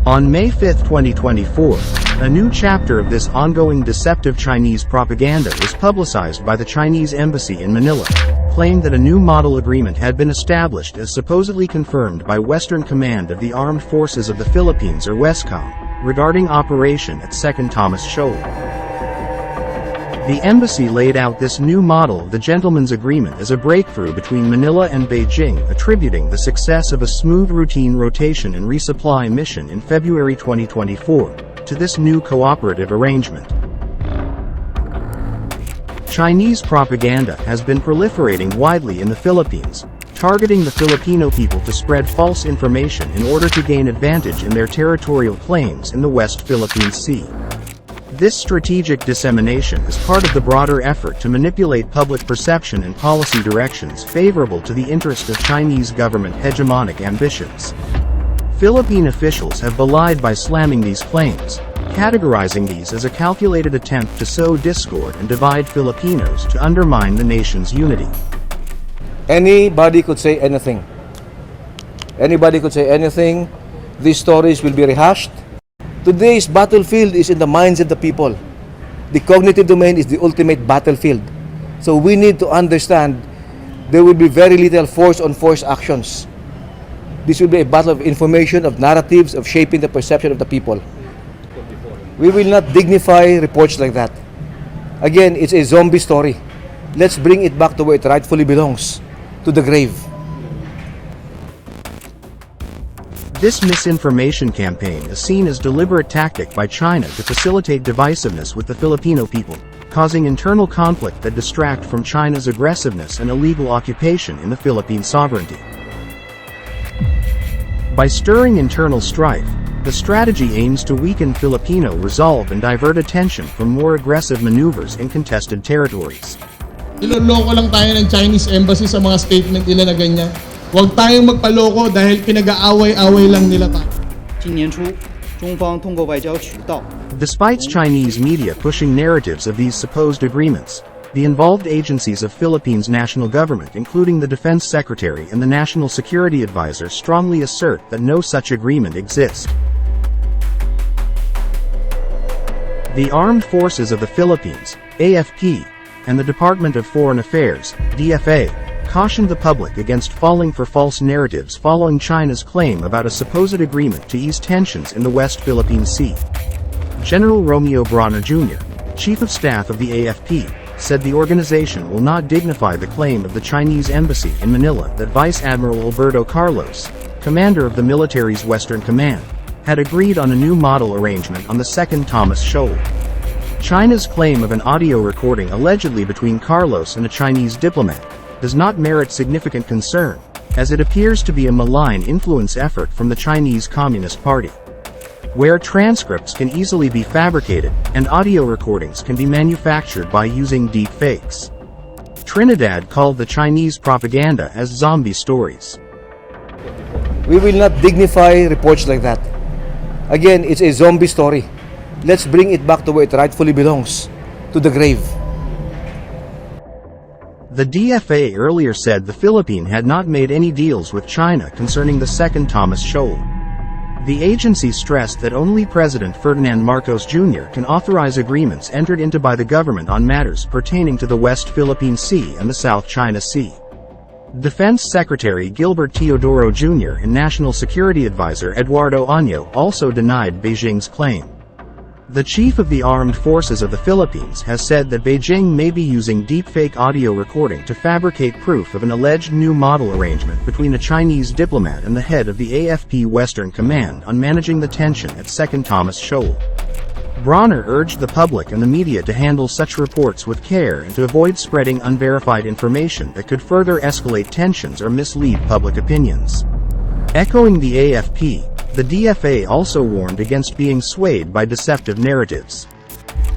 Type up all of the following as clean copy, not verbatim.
On May 5, 2024, a new chapter of this ongoing deceptive Chinese propaganda was publicized by the Chinese embassy in Manila, claimed that a new model agreement had been established as supposedly confirmed by Western Command of the Armed Forces of the Philippines or WESCOM, regarding operation at 2nd Thomas Shoal. The embassy laid out this new model of the gentleman's agreement as a breakthrough between Manila and Beijing, attributing the success of a smooth routine rotation and resupply mission in February 2024 to this new cooperative arrangement. Chinese propaganda has been proliferating widely in the Philippines, targeting the Filipino people to spread false information in order to gain advantage in their territorial claims in the West Philippine Sea. This strategic dissemination is part of the broader effort to manipulate public perception and policy directions favorable to the interest of Chinese government hegemonic ambitions. Philippine officials have belied by slamming these claims, categorizing these as a calculated attempt to sow discord and divide Filipinos to undermine the nation's unity. Anybody could say anything. Anybody could say anything. These stories will be rehashed. Today's battlefield is in the minds of the people. The cognitive domain is the ultimate battlefield. So we need to understand there will be very little force-on-force actions. This will be a battle of information, of narratives, of shaping the perception of the people. We will not dignify reports like that. Again, it's a zombie story. Let's bring it back to where it rightfully belongs, to the grave. This misinformation campaign is seen as deliberate tactic by China to facilitate divisiveness with the Filipino people, causing internal conflict that distract from China's aggressiveness and illegal occupation in the Philippine sovereignty. By stirring internal strife, the strategy aims to weaken Filipino resolve and divert attention from more aggressive maneuvers in contested territories. Niloloko lang tayo ng Chinese embassy sa mga statement nila na ganyan. Huwag tayong magpaloko dahil pinag-aaway-away lang nila tayo. Despite Chinese media pushing narratives of these supposed agreements, the involved agencies of Philippines' national government, including the Defense Secretary and the National Security Advisor, strongly assert that no such agreement exists. The Armed Forces of the Philippines, AFP, and the Department of Foreign Affairs, DFA, cautioned the public against falling for false narratives following China's claim about a supposed agreement to ease tensions in the West Philippine Sea. General Romeo Brawner Jr., Chief of Staff of the AFP, said the organization will not dignify the claim of the Chinese embassy in Manila that Vice Admiral Alberto Carlos, commander of the military's Western Command, had agreed on a new model arrangement on the 2nd Thomas Shoal. China's claim of an audio recording allegedly between Carlos and a Chinese diplomat does not merit significant concern, as it appears to be a malign influence effort from the Chinese Communist Party, where transcripts can easily be fabricated and audio recordings can be manufactured by using deep fakes. Trinidad called the Chinese propaganda as zombie stories. We will not dignify reports like that. Again, it's a zombie story. Let's bring it back to where it rightfully belongs, to the grave. The DFA earlier said the Philippines had not made any deals with China concerning the 2nd Thomas Shoal. The agency stressed that only President Ferdinand Marcos Jr. can authorize agreements entered into by the government on matters pertaining to the West Philippine Sea and the South China Sea. Defense Secretary Gilbert Teodoro Jr. and National Security Advisor Eduardo Año also denied Beijing's claim. The chief of the Armed Forces of the Philippines has said that Beijing may be using deepfake audio recording to fabricate proof of an alleged new model arrangement between a Chinese diplomat and the head of the AFP Western Command on managing the tension at 2nd Thomas Shoal. Brawner urged the public and the media to handle such reports with care and to avoid spreading unverified information that could further escalate tensions or mislead public opinions. Echoing the AFP, the DFA also warned against being swayed by deceptive narratives.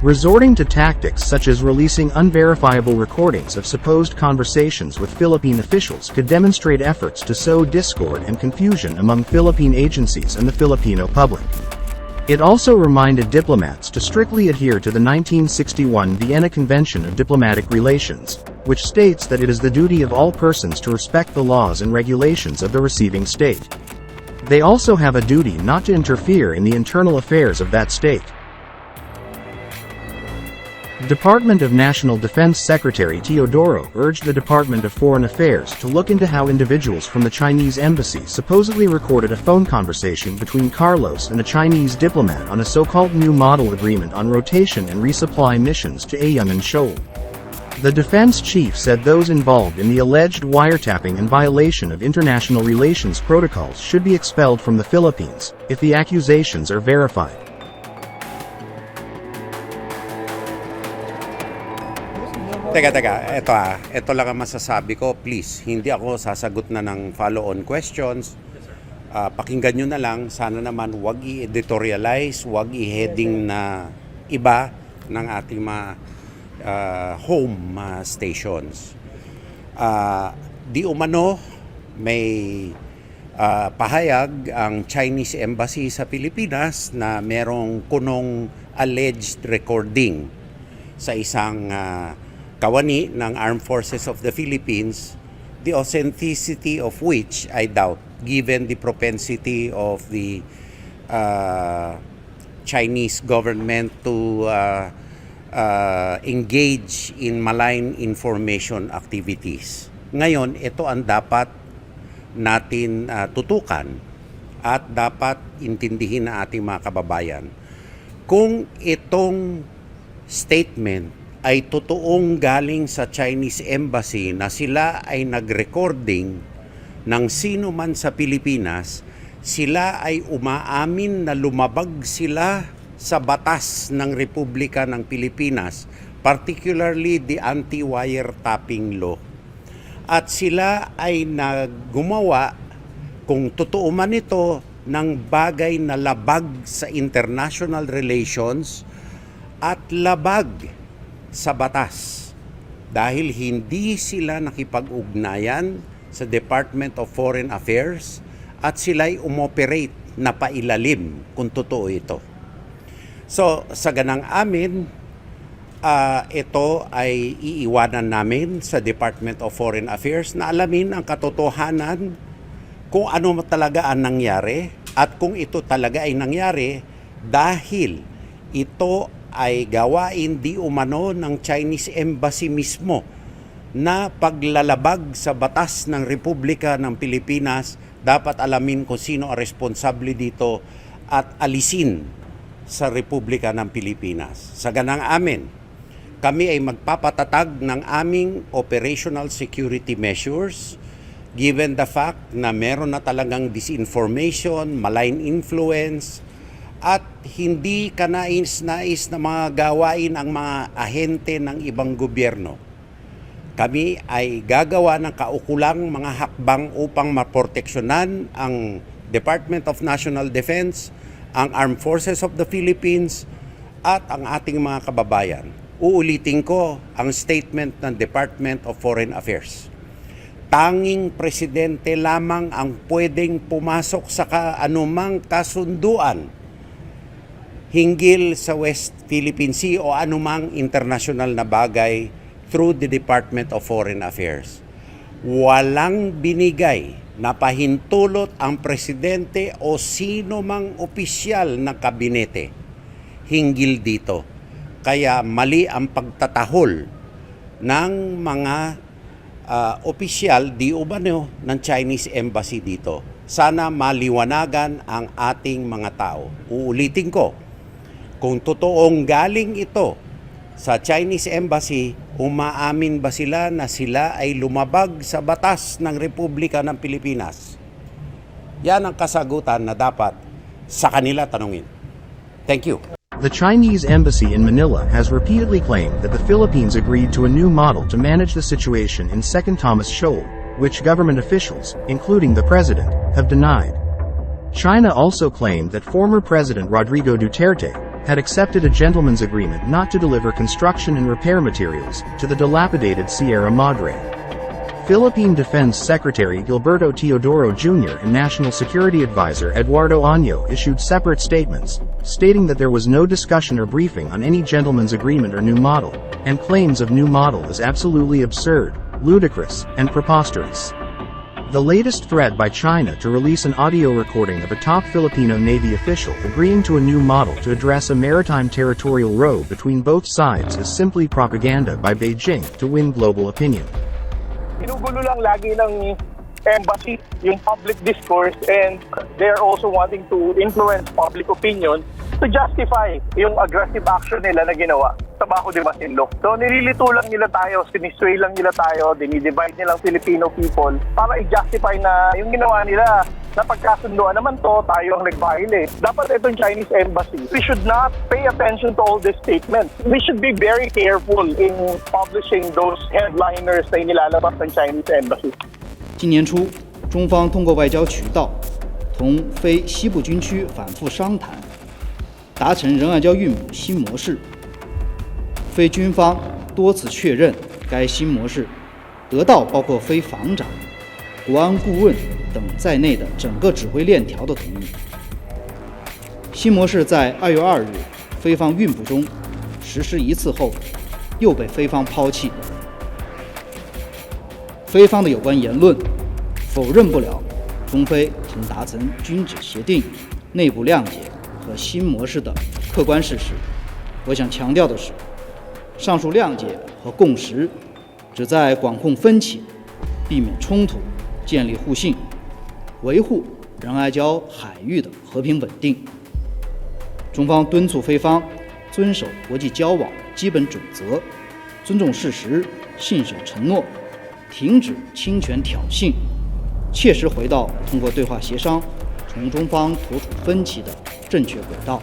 Resorting to tactics such as releasing unverifiable recordings of supposed conversations with Philippine officials could demonstrate efforts to sow discord and confusion among Philippine agencies and the Filipino public. It also reminded diplomats to strictly adhere to the 1961 Vienna Convention of Diplomatic Relations, which states that it is the duty of all persons to respect the laws and regulations of the receiving state. They also have a duty not to interfere in the internal affairs of that state. Department of National Defense Secretary Teodoro urged the Department of Foreign Affairs to look into how individuals from the Chinese embassy supposedly recorded a phone conversation between Carlos and a Chinese diplomat on a so-called New Model Agreement on rotation and resupply missions to Ayungin Shoal. The defense chief said those involved in the alleged wiretapping and violation of international relations protocols should be expelled from the Philippines, if the accusations are verified. Teka, ito lang ang masasabi ko. Please, hindi ako sasagot na ng follow-on questions. Pakinggan nyo na lang. Sana naman wag i-editorialize, wag i-heading na iba ng ating mga home stations. Di umano, may pahayag ang Chinese Embassy sa Pilipinas na merong kunong alleged recording sa isang kawani ng Armed Forces of the Philippines, the authenticity of which I doubt, given the propensity of the Chinese government to engage in malign information activities. Ngayon, ito ang dapat natin tutukan at dapat intindihin ng ating mga kababayan. Kung itong statement ay totoong galing sa Chinese Embassy na sila ay nag-recording ng sino man sa Pilipinas, sila ay umaamin na lumabag sila sa batas ng Republika ng Pilipinas, particularly the anti-wiretapping law. At sila ay naggumawa, kung totoo man ito, ng bagay na labag sa international relations at labag sa batas dahil hindi sila nakipag-ugnayan sa Department of Foreign Affairs at sila'y umoperate na pailalim kung totoo ito. So, sa ganang amin, ito ay iiwanan namin sa Department of Foreign Affairs na alamin ang katotohanan kung ano talaga ang nangyari at kung ito talaga ay nangyari dahil ito ay gawain di umano ng Chinese Embassy mismo na paglalabag sa batas ng Republika ng Pilipinas. Dapat alamin kung sino ang responsable dito at alisin sa Republika ng Pilipinas. Sa ganang amin, kami ay magpapatatag ng aming operational security measures given the fact na meron na talagang disinformation, malign influence, at hindi kanais-nais na mga gawain ang mga ahente ng ibang gobyerno. Kami ay gagawa ng kaukulang mga hakbang upang maproteksyonan ang Department of National Defense, ang Armed Forces of the Philippines, at ang ating mga kababayan. Uulitin ko ang statement ng Department of Foreign Affairs. Tanging presidente lamang ang pwedeng pumasok sa anumang kasunduan hinggil sa West Philippine Sea o anumang international na bagay through the Department of Foreign Affairs. Walang binigay na pahintulot ang presidente o sino mang opisyal ng kabinete hinggil dito. Kaya mali ang pagtatahol ng mga opisyal di umano ng Chinese Embassy dito. Sana maliwanagan ang ating mga tao. Uulitin ko, kung totoong galing ito sa Chinese Embassy, umaamin ba sila na sila ay lumabag sa batas ng Republika ng Pilipinas? Yan ang kasagutan na dapat sa kanila tanungin. Thank you. The Chinese embassy in Manila has repeatedly claimed that the Philippines agreed to a new model to manage the situation in Second Thomas Shoal, which government officials, including the president, have denied. China also claimed that former President Rodrigo Duterte had accepted a gentleman's agreement not to deliver construction and repair materials to the dilapidated Sierra Madre. Philippine Defense Secretary Gilberto Teodoro Jr. and National Security Advisor Eduardo Año issued separate statements, stating that there was no discussion or briefing on any gentleman's agreement or new model, and claims of new model is absolutely absurd, ludicrous, and preposterous. The latest threat by China to release an audio recording of a top Filipino Navy official agreeing to a new model to address a maritime territorial row between both sides is simply propaganda by Beijing to win global opinion. Ginugulo lang lagi ng embassy yung public discourse, and they're also wanting to influence public opinion to justify yung aggressive action nila na ginawa sa Bajo de Masinloc. So nililito lang nila tayo, sinisway lang nila tayo, dinidivide nilang Filipino people para i-justify na yung ginawa nila na pagkasunduan naman to, tayo ang nag-violate. Dapat itong Chinese embassy, we should not pay attention to all these statements. We should be very careful in publishing those headliners na inilalabas ng Chinese embassy. 今年初，中方通过外交渠道同非西部军区反复商谈，达成仁爱礁运补新模式。非军方多次确认该新模式得到包括非防长、国安顾问等在内的整个指挥链条的同意。新模式在2月2日非方运补中实施一次后，又被非方抛弃。非方的有关言论否认不了中非曾达成军旨协定、内部谅解和新模式的客观事实。我想强调的是，上述谅解和共识旨在管控分歧、避免冲突、建立互信、维护仁爱礁海域的和平稳定。中方敦促非方遵守国际交往基本准则，尊重事实，信守承诺，停止侵权挑衅，切实回到通过对话协商从中方妥处分歧的正确轨道。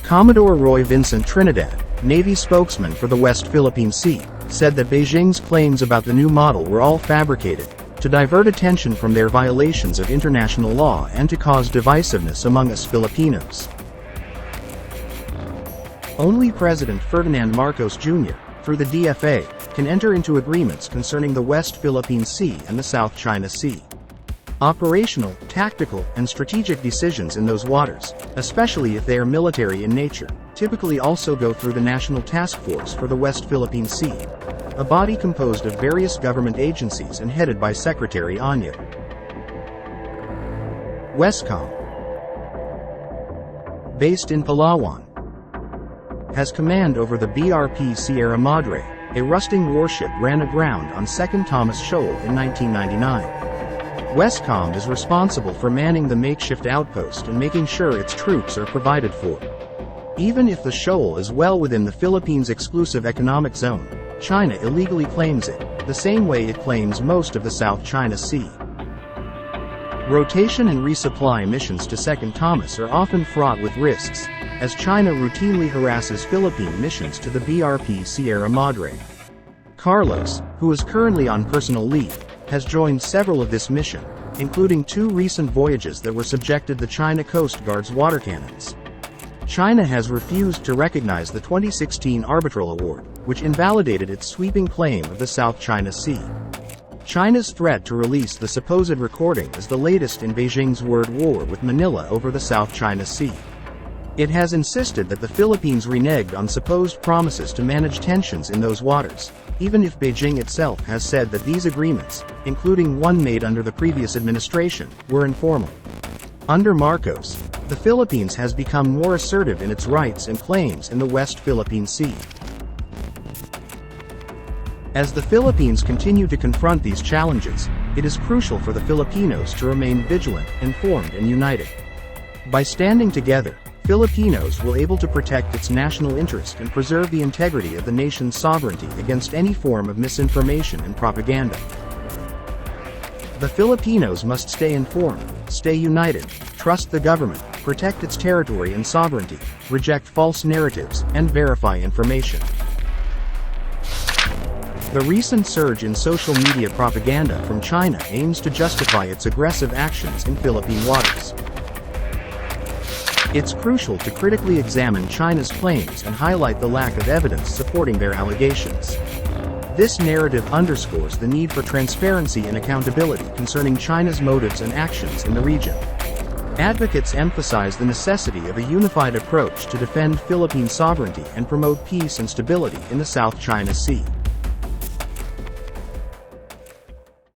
Commodore Roy Vincent Trinidad, Navy spokesman for the West Philippine Sea, said that Beijing's claims about the new model were all fabricated to divert attention from their violations of international law and to cause divisiveness among us Filipinos. Only President Ferdinand Marcos Jr., through the DFA, can enter into agreements concerning the West Philippine Sea and the South China Sea. Operational, tactical, and strategic decisions in those waters, especially if they are military in nature, typically also go through the National Task Force for the West Philippine Sea, a body composed of various government agencies and headed by Secretary Anya. Westcom, based in Palawan, has command over the BRP Sierra Madre, a rusting warship ran aground on 2nd Thomas Shoal in 1999. Westcom is responsible for manning the makeshift outpost and making sure its troops are provided for. Even if the shoal is well within the Philippines' exclusive economic zone, China illegally claims it, the same way it claims most of the South China Sea. Rotation and resupply missions to 2nd Thomas are often fraught with risks, as China routinely harasses Philippine missions to the BRP Sierra Madre. Carlos, who is currently on personal leave, has joined several of this mission, including 2 recent voyages that were subjected to China Coast Guard's water cannons. China has refused to recognize the 2016 Arbitral Award, which invalidated its sweeping claim of the South China Sea. China's threat to release the supposed recording is the latest in Beijing's word war with Manila over the South China Sea. It has insisted that the Philippines reneged on supposed promises to manage tensions in those waters, even if Beijing itself has said that these agreements, including one made under the previous administration, were informal. Under Marcos, the Philippines has become more assertive in its rights and claims in the West Philippine Sea. As the Philippines continue to confront these challenges, it is crucial for the Filipinos to remain vigilant, informed, and united. By standing together, Filipinos will be able to protect its national interest and preserve the integrity of the nation's sovereignty against any form of misinformation and propaganda. The Filipinos must stay informed, stay united, trust the government, protect its territory and sovereignty, reject false narratives, and verify information. The recent surge in social media propaganda from China aims to justify its aggressive actions in Philippine waters. It's crucial to critically examine China's claims and highlight the lack of evidence supporting their allegations. This narrative underscores the need for transparency and accountability concerning China's motives and actions in the region. Advocates emphasize the necessity of a unified approach to defend Philippine sovereignty and promote peace and stability in the South China Sea.